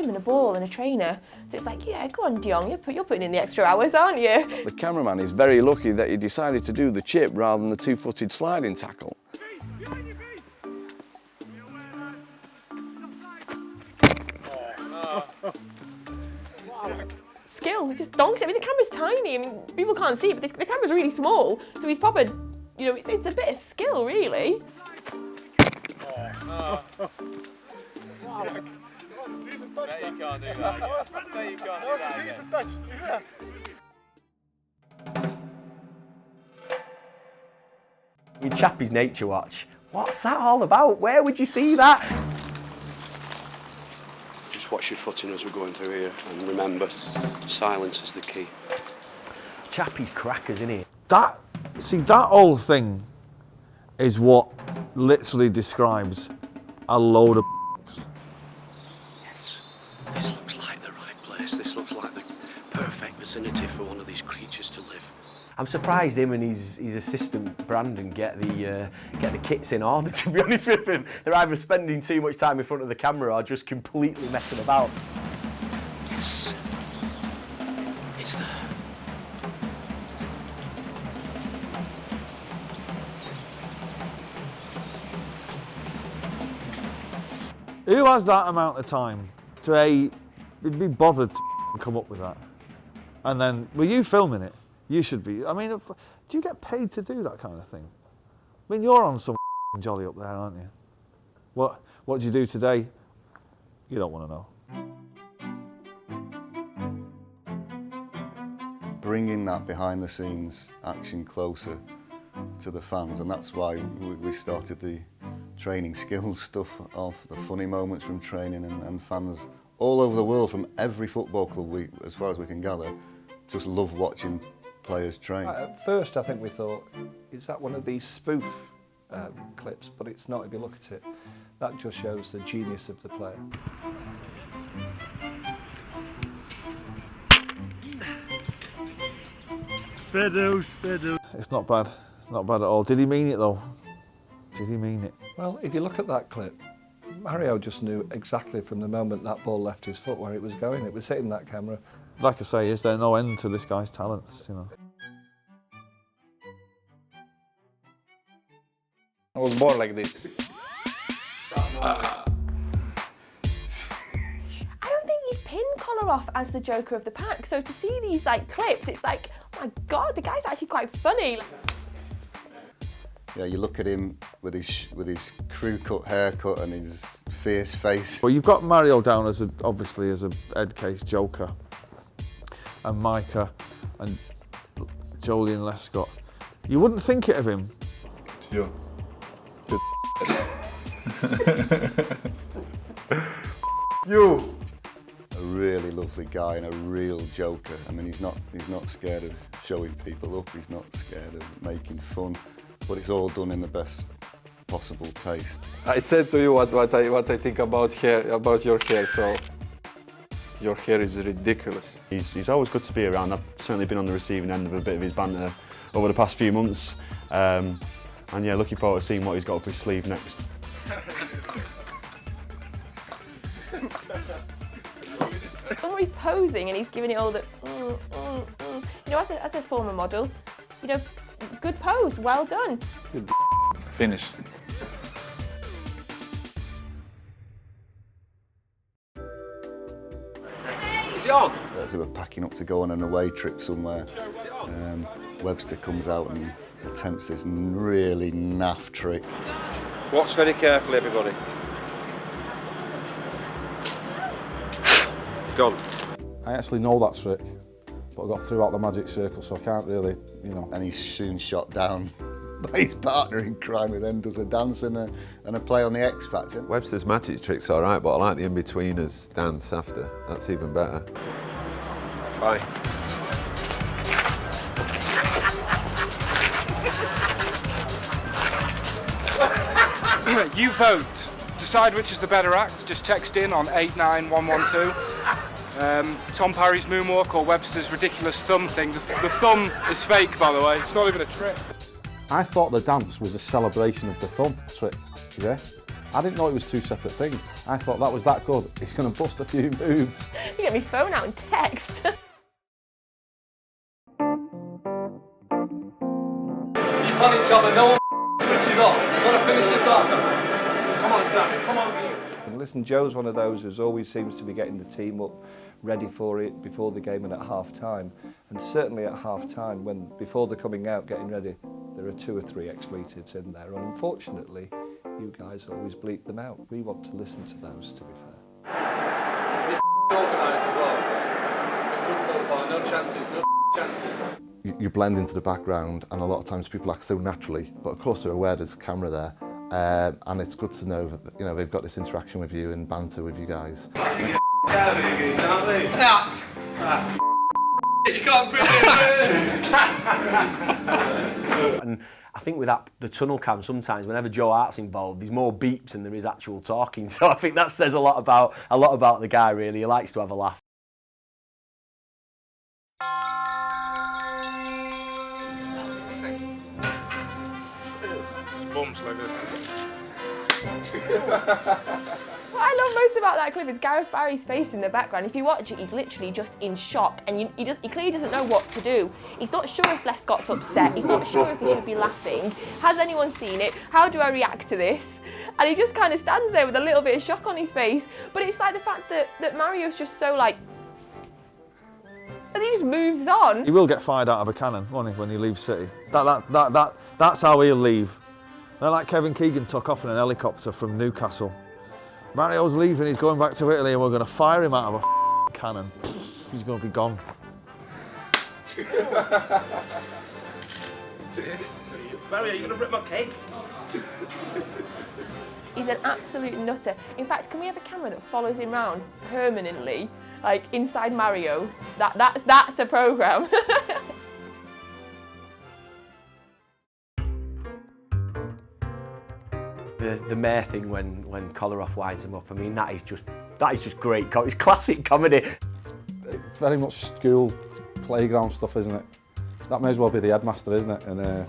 time and a ball and a trainer. So it's like, yeah, go on, Dion, you're putting in the extra hours, aren't you? The cameraman is very lucky that he decided to do the chip rather than the two-footed sliding tackle. Skill, he just donks it. I mean, the camera's tiny and people can't see it, but the camera's really small. So he's proper, you know, it's a bit of skill, really. Bet you can't do that. Bet you can't do that. Decent touch. With Chappy's Nature Watch, what's that all about? Where would you see that? Just watch your footing as we're going through here, and remember, silence is the key. Chappy's crackers, isn't he? That whole thing is what literally describes a load of Yes, this looks like the right place. This looks like the perfect vicinity for one of these creatures to live. I'm surprised him and his assistant Brandon get the kits in order, to be honest with him. They're either spending too much time in front of the camera or just completely messing about. Yes, it's there. Who has that amount of time to be bothered to come up with that? And then, were you filming it? You should be. I mean, do you get paid to do that kind of thing? I mean, you're on some jolly up there, aren't you? What did you do today? You don't want to know. Bringing that behind the scenes action closer to the fans, and that's why we started the training skills stuff off, the funny moments from training, and fans all over the world from every football club, as far as we can gather, just love watching players train. At first I think we thought, is that one of these spoof clips? But it's not if you look at it. That just shows the genius of the player. Fair dues. It's not bad. It's not bad at all. Did he mean it though? Did he mean it? Well, if you look at that clip, Mario just knew exactly from the moment that ball left his foot where it was going. It was hitting that camera. Like I say, is there no end to this guy's talents, you know? I was born like this. I don't think you'd pin Kolarov as the joker of the pack. So to see these like clips, it's like, oh my God, the guy's actually quite funny. Yeah, you look at him with his crew cut haircut and his fierce face. Well, you've got Mario down as obviously as a head case joker, and Micah and Jolie and Lescott. You wouldn't think it of him. You. You. A really lovely guy and a real joker. I mean, he's not scared of showing people up. He's not scared of making fun. But it's all done in the best possible taste. I said to you what I think about your hair, so your hair is ridiculous. He's always good to be around. I've certainly been on the receiving end of a bit of his banter over the past few months. And yeah, looking forward to seeing what he's got up his sleeve next. When he's posing and he's giving it all the, you know, as a former model, you know, good pose, well done. Good finish. Is it on? As they were packing up to go on an away trip somewhere, Webster comes out and attempts this really naff trick. Watch very carefully, everybody. Gone. I actually know that trick, but I got through out the magic circle, so I can't really, you know. And he's soon shot down by his partner in crime, who then does a dance and a play on the X Factor. Webster's magic trick's all right, but I like the in-betweeners dance after. That's even better. Bye. You vote. Decide which is the better act. Just text in on 89112. Tom Parry's moonwalk or Webster's ridiculous thumb thing. The thumb is fake, by the way. It's not even a trick. I thought the dance was a celebration of the thumb trick, yeah? I didn't know it was two separate things. I thought that was that good. It's going to bust a few moves. You get my phone out and text. Keep on each other, no one switches off. We've got to finish this up. Come on, Sammy, come on. And listen, Joe's one of those who always seems to be getting the team up ready for it before the game and at half-time. And certainly at half-time, before they're coming out getting ready, there are 2 or 3 expletives in there. And unfortunately, you guys always bleep them out. We want to listen to those, to be fair. You're organised as well. Good so far, no chances, no chances. You blend into the background, and a lot of times people act so naturally, but of course they're aware there's a camera there, and it's good to know that they've got this interaction with you and banter with you guys. You can't put it And I think with the tunnel cam, sometimes whenever Joe Hart's involved, there's more beeps than there is actual talking. So I think that says a lot about the guy. Really, he likes to have a laugh. Bumps like What I love most about that clip is Gareth Barry's face in the background. If you watch it, he's literally just in shock, and he clearly doesn't know what to do. He's not sure if Les Scott's upset. He's not sure if he should be laughing. Has anyone seen it? How do I react to this? And he just kind of stands there with a little bit of shock on his face. But it's like the fact that Mario's just so like, and he just moves on. He will get fired out of a cannon, won't he, when he leaves City? That's how he'll leave. They're like Kevin Keegan took off in an helicopter from Newcastle. Mario's leaving, he's going back to Italy, and we're going to fire him out of a cannon. He's going to be gone. Barry, are you going to rip my cake? He's an absolute nutter. In fact, can we have a camera that follows him around permanently, like inside Mario? That's a programme. The mayor thing when Kolarov winds him up, I mean, that is just great. It's classic comedy. It's very much school playground stuff, isn't it? That may as well be the headmaster, isn't it? And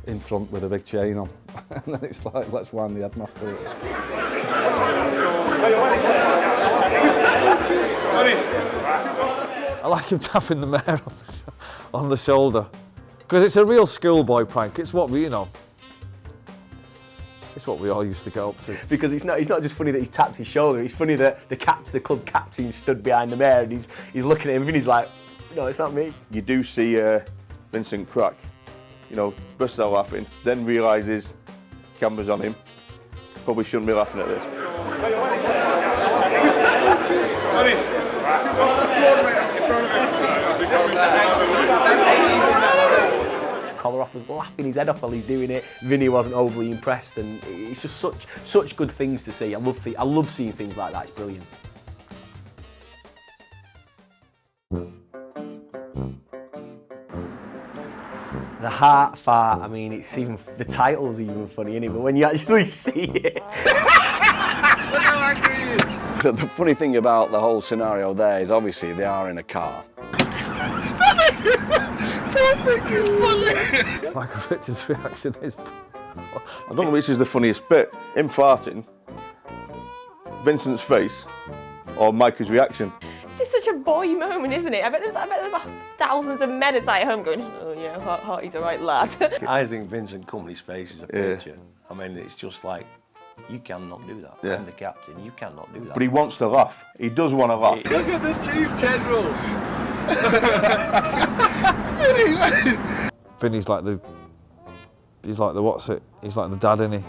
in front with a big chain on. And then it's like, let's wind the headmaster up. I like him tapping the mayor on the shoulder, because it's a real schoolboy prank. It's what we, it's what we all used to get up to. Because it's not just funny that he's tapped his shoulder, it's funny that the club captain stood behind the mayor and he's looking at him and he's like, no, it's not me. You do see Vincent crack, bursts out laughing, then realises camera's on him. Probably shouldn't be laughing at this. Kolarov was laughing his head off while he's doing it. Vinny wasn't overly impressed, and it's just such good things to see. I love seeing things like that. It's brilliant. The Hart fart. I mean, it's even the title's even funny, isn't it? But when you actually see it. The funny thing about the whole scenario there is obviously they are in a car. Don't think it's funny. Michael Richards' reaction is... I don't know which is the funniest bit, him farting, Vincent's face, or Micah's reaction. It's just such a boy moment, isn't it? I bet there was thousands of men inside at home going, oh yeah, Harty's a right lad. I think Vincent Cumley's face is a picture. I mean, it's just like, you cannot do that. Yeah. I'm the captain, you cannot do that. But he wants to laugh. He does want to laugh. Look at the Chief General! Vinny's like the what's it? He's like the dad, isn't he?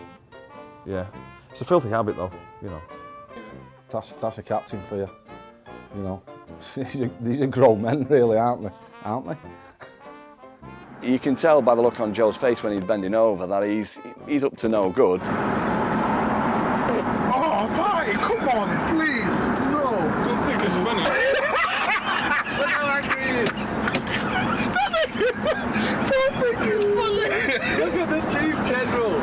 Yeah. It's a filthy habit though, That's a captain for you, These are grown men really, aren't they? You can tell by the look on Joe's face when he's bending over that he's up to no good. Oh, Marty, come on, please! No! Don't think it's funny. Look how angry he is! Don't think it's funny! Look at the Chief General!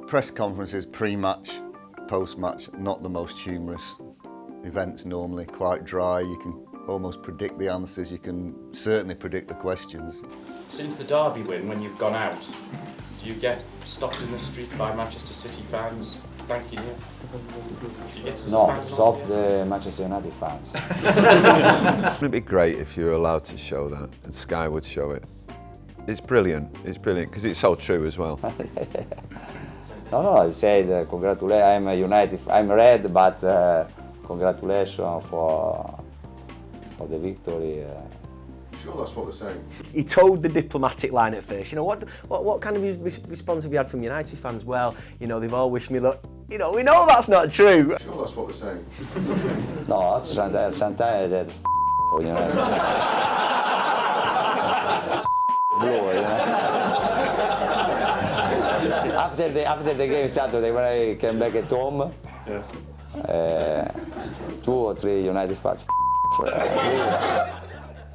Press conferences pre-match, post-match, not the most humorous events normally, quite dry. You can almost predict the answers. You can certainly predict the questions. Since the Derby win, when you've gone out, do you get stopped in the street by Manchester City fans thanking you? Do you get to No, fans stop the Manchester United fans. Wouldn't it be great if you were allowed to show that and Sky would show it? It's brilliant because it's so true as well. No, I said congratulations, I'm a United, I'm red, but congratulations for the victory. Sure, that's what they're saying. He toed the diplomatic line at first. You know, what kind of response have you had from United fans? Well, you know, they've all wished me luck. You know, we know that's not true. Sure, that's what they're saying. No, sometimes that for United. Blue, you know. After the game Saturday, when I came back at home, 2 or 3 United fans.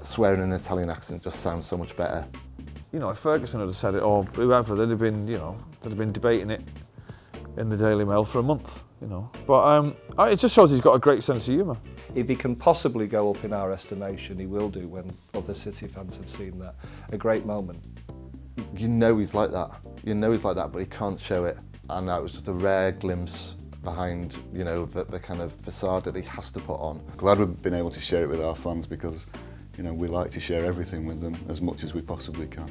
Swearing in an Italian accent just sounds so much better. You know, if Ferguson had said it, or whoever, they'd have been, you know, they'd have been debating it in the Daily Mail for a month, you know. But it just shows he's got a great sense of humour. If he can possibly go up in our estimation, he will do when other City fans have seen that. A great moment. You know he's like that. You know he's like that, but he can't show it. And that was just a rare glimpse behind, you know, the kind of facade that he has to put on. Glad we've been able to share it with our fans because, you know, we like to share everything with them as much as we possibly can.